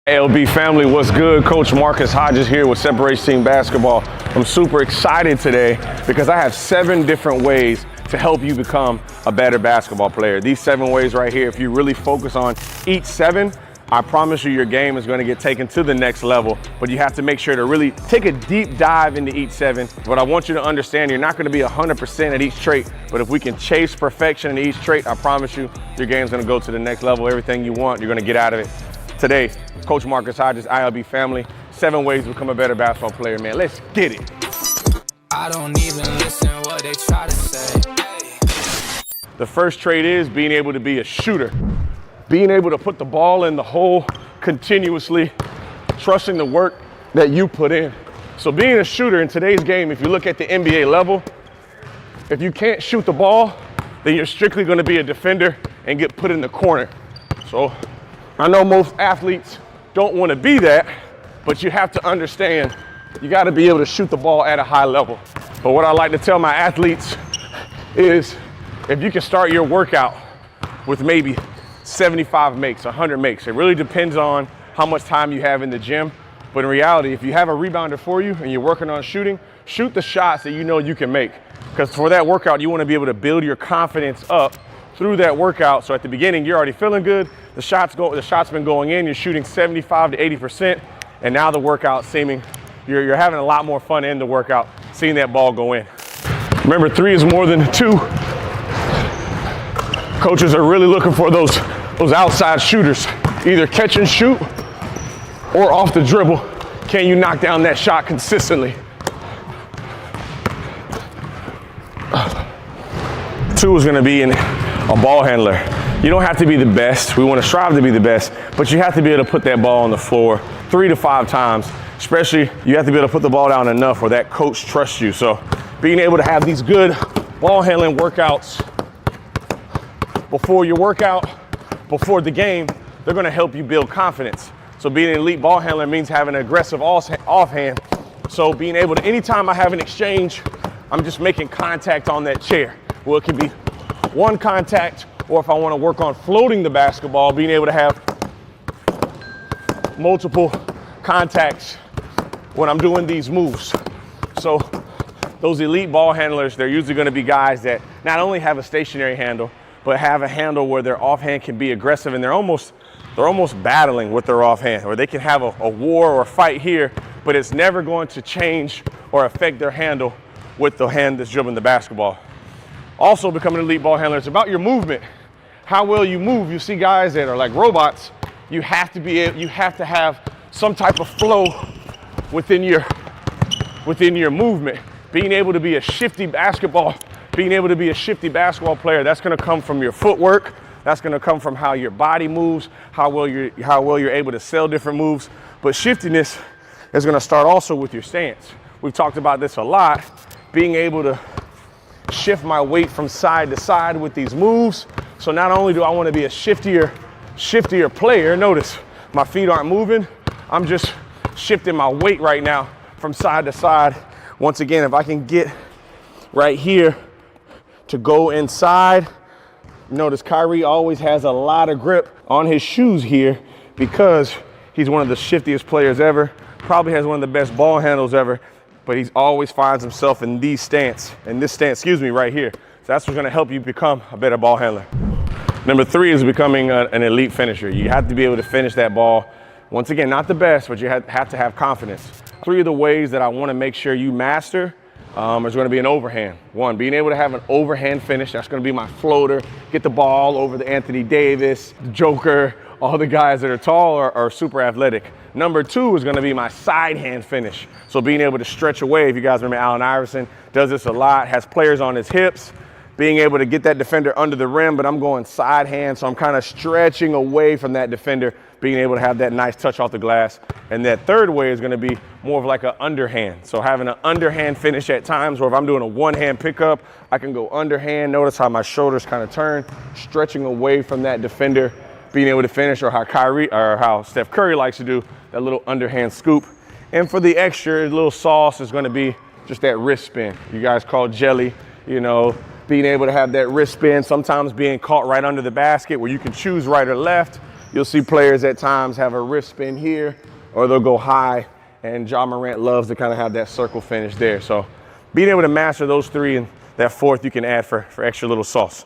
LB family, what's good? Coach Marcus Hodges here with Separation Team Basketball. I'm super excited today because I have 7 different ways to help you become a better basketball player. These 7 ways right here, if you really focus on each 7, I promise you your game is going to get taken to the next level, but you have to make sure to really take a deep dive into each 7. But I want you to understand you're not going to be 100% at each trait, but if we can chase perfection in each trait, I promise you your game's going to go to the next level. Everything you want, you're going to get out of it. Today, Coach Marcus Hodges, ILB family, 7 ways to become a better basketball player, man. Let's get it. I don't even listen what they try to say. The first trait is being able to be a shooter. Being able to put the ball in the hole continuously, trusting the work that you put in. So being a shooter in today's game, if you look at the NBA level, if you can't shoot the ball, then you're strictly going to be a defender and get put in the corner. So I know most athletes don't want to be that, but you have to understand you got to be able to shoot the ball at a high level. But what I like to tell my athletes is if you can start your workout with maybe 75 makes, 100 makes, it really depends on how much time you have in the gym. But in reality, if you have a rebounder for you and you're working on shooting, shoot the shots that you know you can make. Because for that workout, you want to be able to build your confidence up through that workout. So at the beginning, you're already feeling good. The shot's been going in. You're shooting 75 to 80%. And now the workout you're having a lot more fun in the workout, seeing that ball go in. Remember, 3 is more than 2. Coaches are really looking for those outside shooters, either catch and shoot or off the dribble. Can you knock down that shot consistently? 2 is going to be a ball handler. You don't have to be the best. We want to strive to be the best, but you have to be able to put that ball on the floor 3 to 5 times. Especially, you have to be able to put the ball down enough where that coach trusts you. So being able to have these good ball handling workouts before your workout, before the game, they're going to help you build confidence. So being an elite ball handler means having an aggressive offhand. So being able to, anytime I have an exchange, I'm just making contact on that chair. Well, it can be one contact, or if I want to work on floating the basketball, being able to have multiple contacts when I'm doing these moves. So those elite ball handlers, they're usually going to be guys that not only have a stationary handle, but have a handle where their offhand can be aggressive, and they're almost battling with their offhand, or they can have a war or a fight here, but it's never going to change or affect their handle with the hand that's dribbling the basketball. Also, becoming an elite ball handler, it's about your movement. How well you move. You see guys that are like robots. You have to have some type of flow within your movement. Being able to be a shifty basketball player, that's going to come from your footwork. That's going to come from how your body moves, how well you're able to sell different moves. But shiftiness is going to start also with your stance. We've talked about this a lot. Being able to shift my weight from side to side with these moves. So not only do I want to be a shiftier player, notice my feet aren't moving. I'm just shifting my weight right now from side to side. Once again, if I can get right here to go inside, notice Kyrie always has a lot of grip on his shoes here because he's one of the shiftiest players ever, probably has one of the best ball handles ever, but he always finds himself in this stance right here. So that's what's gonna help you become a better ball handler. Number 3 is becoming an elite finisher. You have to be able to finish that ball. Once again, not the best, but you have to have confidence. 3 of the ways that I wanna make sure you master is gonna be an overhand. 1, being able to have an overhand finish. That's gonna be my floater. Get the ball over the Anthony Davis, the Joker, all the guys that are tall or super athletic. Number 2 is gonna be my side hand finish. So being able to stretch away. If you guys remember, Allen Iverson does this a lot, has players on his hips, being able to get that defender under the rim, but I'm going side hand, so I'm kind of stretching away from that defender, being able to have that nice touch off the glass. And that 3rd way is gonna be more of like an underhand. So having an underhand finish at times, or if I'm doing a one-hand pickup, I can go underhand. Notice how my shoulders kind of turn, stretching away from that defender, being able to finish, or how Steph Curry likes to do, that little underhand scoop. And for the extra little sauce is gonna be just that wrist spin. You guys call jelly, being able to have that wrist spin, sometimes being caught right under the basket where you can choose right or left. You'll see players at times have a wrist spin here, or they'll go high, and Ja Morant loves to kind of have that circle finish there. So being able to master those three, and that fourth you can add for extra little sauce.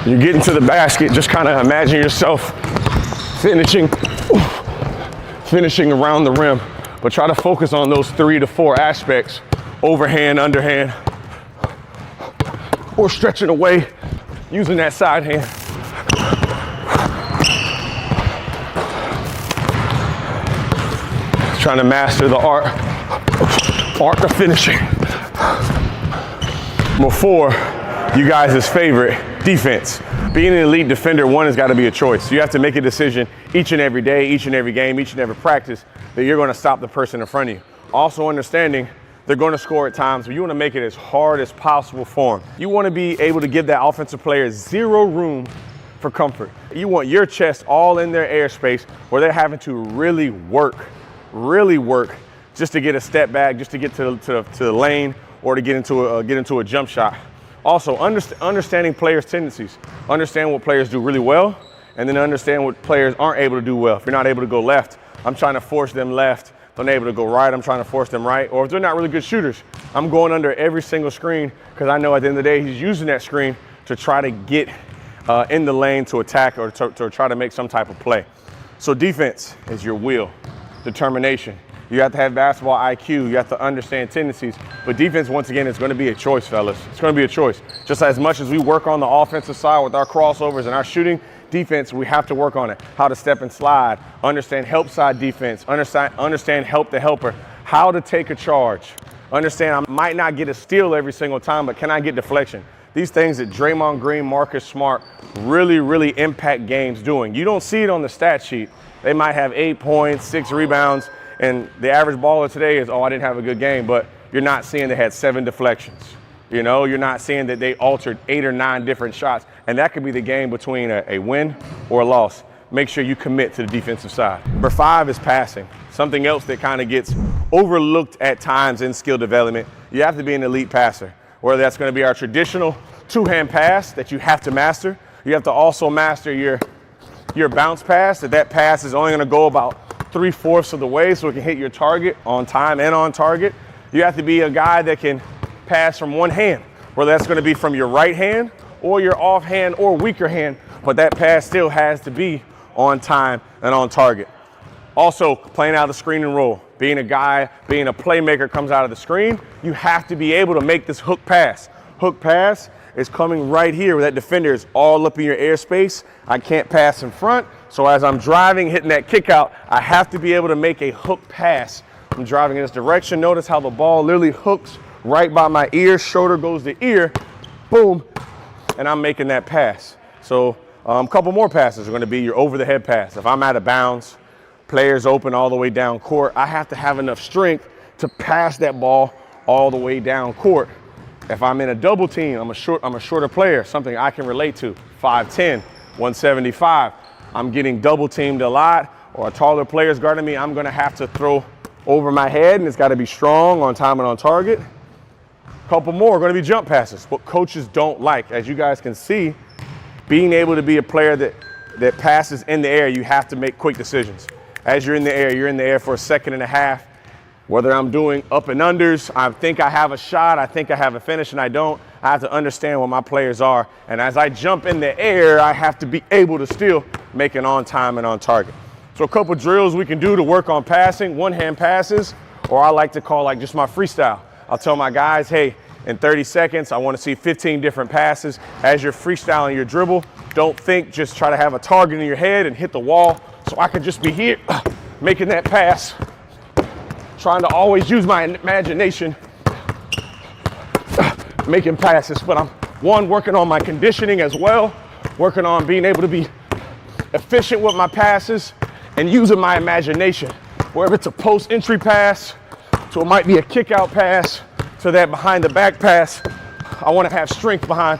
You get into the basket, just kind of imagine yourself finishing around the rim, but try to focus on those 3 to 4 aspects: overhand, underhand, or stretching away using that side hand. Trying to master the art of finishing. Number 4, you guys' favorite, defense. Being an elite defender, one, has got to be a choice. You have to make a decision each and every day, each and every game, each and every practice that you're going to stop the person in front of you. Also understanding they're going to score at times, but you want to make it as hard as possible for them. You want to be able to give that offensive player 0 room for comfort. You want your chest all in their airspace where they're having to really work just to get a step back, just to get to the lane, or to get into a jump shot. Also, understanding players' tendencies. Understand what players do really well, and then understand what players aren't able to do well. If you're not able to go left, I'm trying to force them left. If they're not able to go right, I'm trying to force them right. Or if they're not really good shooters, I'm going under every single screen, because I know at the end of the day, he's using that screen to try to get in the lane to attack, or to try to make some type of play. So defense is your will, determination. You have to have basketball IQ. You have to understand tendencies. But defense, once again, is going to be a choice, fellas. It's going to be a choice. Just as much as we work on the offensive side with our crossovers and our shooting, defense, we have to work on it. How to step and slide, understand help side defense, understand help the helper, how to take a charge. Understand I might not get a steal every single time, but can I get deflection? These things that Draymond Green, Marcus Smart really impact games doing. You don't see it on the stat sheet. They might have 8 points, 6 rebounds, and the average baller today is, oh, I didn't have a good game, but you're not seeing they had 7 deflections. You know, you're not seeing that they altered 8 or 9 different shots, and that could be the game between a win or a loss. Make sure you commit to the defensive side. Number 5 is passing. Something else that kind of gets overlooked at times in skill development. You have to be an elite passer, whether that's going to be our traditional 2-hand pass that you have to master. You have to also master your bounce pass, that pass is only going to go about 3/4 of the way so it can hit your target on time and on target. You have to be a guy that can pass from one hand, whether that's going to be from your right hand or your offhand or weaker hand, but that pass still has to be on time and on target. Also, playing out of the screen and roll. Being a guy, being a playmaker comes out of the screen, you have to be able to make this hook pass. Hook pass is coming right here where that defender is all up in your airspace. I can't pass in front, so as I'm driving, hitting that kick out, I have to be able to make a hook pass. I'm driving in this direction. Notice how the ball literally hooks right by my ear, shoulder goes to ear, boom, and I'm making that pass. So a couple more passes are going to be your over-the-head pass. If I'm out of bounds, players open all the way down court, I have to have enough strength to pass that ball all the way down court. If I'm in a double team, I'm a shorter player, something I can relate to, 5'10", 175. I'm getting double teamed a lot, or a taller player's guarding me, I'm gonna have to throw over my head, and it's gotta be strong, on time and on target. A couple more are gonna be jump passes, what coaches don't like. As you guys can see, being able to be a player that passes in the air, you have to make quick decisions. As you're in the air for a second and a half. Whether I'm doing up and unders, I think I have a shot, I think I have a finish, and I don't. I have to understand what my players are. And as I jump in the air, I have to be able to still make it on time and on target. So a couple drills we can do to work on passing, one-hand passes, or I like to call like just my freestyle. I'll tell my guys, hey, in 30 seconds, I want to see 15 different passes. As you're freestyling your dribble, don't think, just try to have a target in your head and hit the wall. So I can just be here, making that pass. Trying to always use my imagination, making passes, but I'm working on my conditioning as well, working on being able to be efficient with my passes and using my imagination. Whether it's a post entry pass, so it might be a kick out pass, to that behind the back pass, I want to have strength behind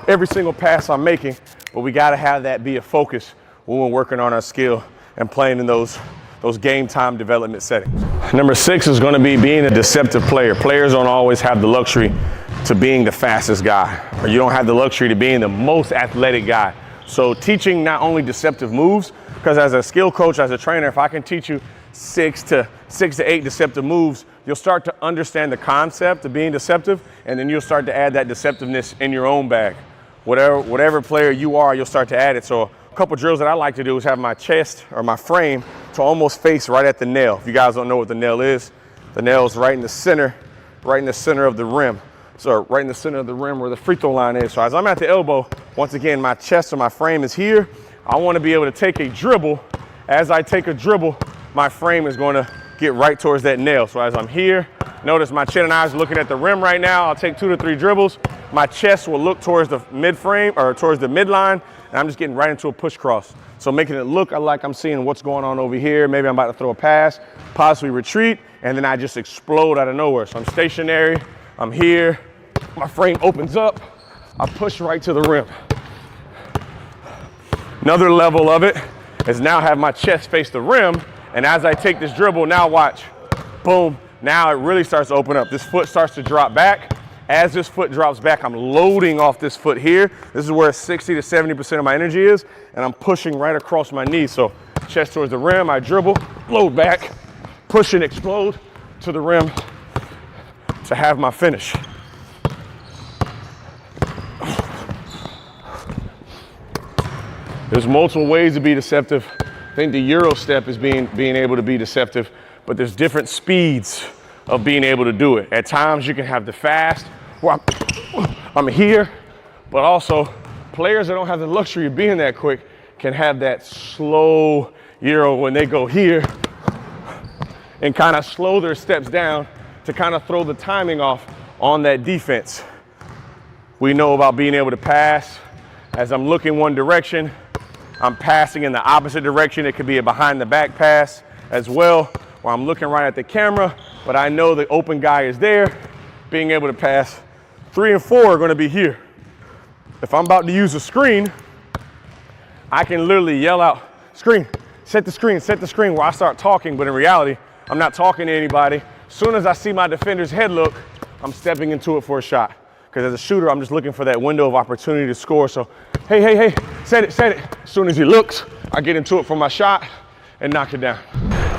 every single pass I'm making, but we got to have that be a focus when we're working on our skill and playing in those those game time development settings. Number 6 is going to be being a deceptive player. Players don't always have the luxury to being the fastest guy, or you don't have the luxury to being the most athletic guy. So teaching not only deceptive moves, because as a skill coach, as a trainer, if I can teach you 6 to 8 deceptive moves, you'll start to understand the concept of being deceptive, and then you'll start to add that deceptiveness in your own bag. Whatever player you are, you'll start to add it. So a couple drills that I like to do is have my chest or my frame to almost face right at the nail. If you guys don't know what the nail is, the nail is right in the center of the rim. So right in the center of the rim where the free throw line is. So as I'm at the elbow, once again, my chest or my frame is here. I want to be able to take a dribble. As I take a dribble, my frame is going to get right towards that nail. So as I'm here, notice my chin and eyes looking at the rim right now. I'll take 2 to 3 dribbles. My chest will look towards the mid frame or towards the midline, and I'm just getting right into a push cross. So making it look like I'm seeing what's going on over here. Maybe I'm about to throw a pass, possibly retreat, and then I just explode out of nowhere. So I'm stationary, I'm here, my frame opens up, I push right to the rim. Another level of it is now have my chest face the rim, and as I take this dribble, now watch, boom, now it really starts to open up. This foot starts to drop back. As this foot drops back, I'm loading off this foot here. This is where 60 to 70% of my energy is, and I'm pushing right across my knee. So chest towards the rim, I dribble, load back, push and explode to the rim to have my finish. There's multiple ways to be deceptive. I think the Euro step is being able to be deceptive, but there's different speeds of being able to do it. At times you can have the fast, where I'm here, but also players that don't have the luxury of being that quick can have that slow Euro when they go here and kind of slow their steps down to kind of throw the timing off on that defense. We know about being able to pass. As I'm looking one direction, I'm passing in the opposite direction. It could be a behind the back pass as well, where I'm looking right at the camera, but I know the open guy is there. Being able to pass 3 and 4 are going to be here. If I'm about to use a screen, I can literally yell out, screen, set the screen, where I start talking, but in reality, I'm not talking to anybody. As soon as I see my defender's head look, I'm stepping into it for a shot. Because as a shooter, I'm just looking for that window of opportunity to score. So, hey, set it. As soon as he looks, I get into it for my shot and knock it down.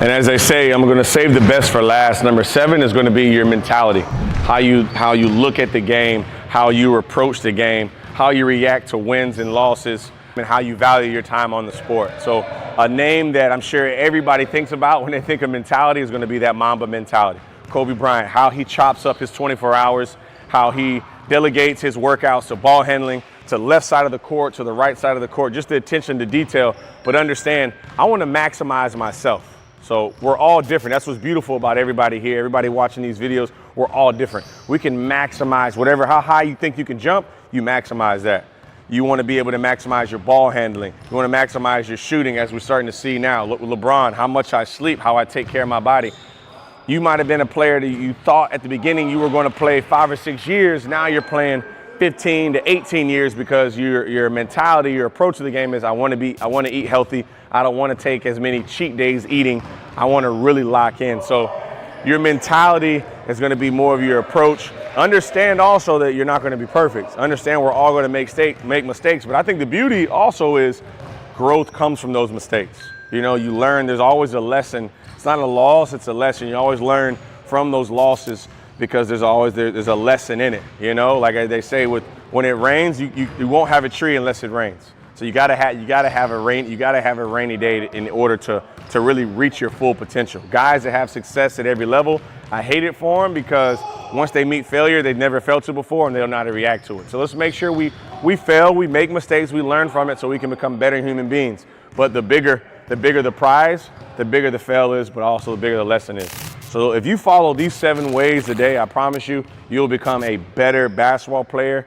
And as I say, I'm going to save the best for last. Number 7 is going to be your mentality. How you look at the game, how you approach the game, how you react to wins and losses, and how you value your time on the sport. So a name that I'm sure everybody thinks about when they think of mentality is going to be that Mamba mentality. Kobe Bryant, how he chops up his 24 hours, how he delegates his workouts to ball handling, to the left side of the court, to the right side of the court, just the attention to detail. But understand, I want to maximize myself. So we're all different. That's what's beautiful about everybody here. Everybody watching these videos, we're all different. We can maximize whatever, how high you think you can jump, you maximize that. You want to be able to maximize your ball handling. You want to maximize your shooting, as we're starting to see now. Look with LeBron, how much I sleep, how I take care of my body. You might have been a player that you thought at the beginning you were going to play 5 or 6 years. Now you're playing 15 to 18 years because your mentality, your approach to the game is I want to eat healthy. I don't want to take as many cheat days eating. I want to really lock in. So your mentality is going to be more of your approach. Understand also that you're not going to be perfect. Understand we're all going to make mistakes. But I think the beauty also is growth comes from those mistakes. You know, you learn, there's always a lesson. It's not a loss, it's a lesson. You always learn from those losses because there's a lesson in it. You know, like they say, when it rains, you won't have a tree unless it rains. So you gotta have a rainy day in order to really reach your full potential. Guys that have success at every level, I hate it for them because once they meet failure, they've never felt it before and they don't know how to react to it. So let's make sure we fail, we make mistakes, we learn from it so we can become better human beings. But the bigger the prize, the bigger the fail is, but also the bigger the lesson is. So if you follow these 7 ways a day, I promise you, you'll become a better basketball player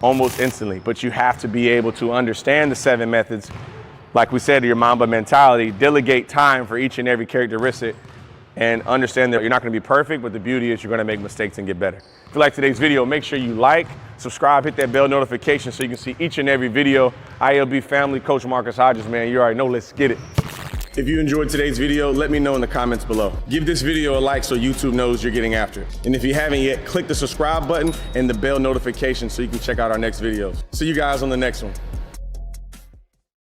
almost instantly. But you have to be able to understand the 7 methods. Like we said, your Mamba mentality, delegate time for each and every characteristic and understand that you're not going to be perfect, but the beauty is you're going to make mistakes and get better. If you like today's video, make sure you like, subscribe, hit that bell notification so you can see each and every video. ILB family, Coach Marcus Hodges, man, you already know, let's get it. If you enjoyed today's video, let me know in the comments below. Give this video a like so YouTube knows you're getting after it. And if you haven't yet, click the subscribe button and the bell notification so you can check out our next videos. See you guys on the next one.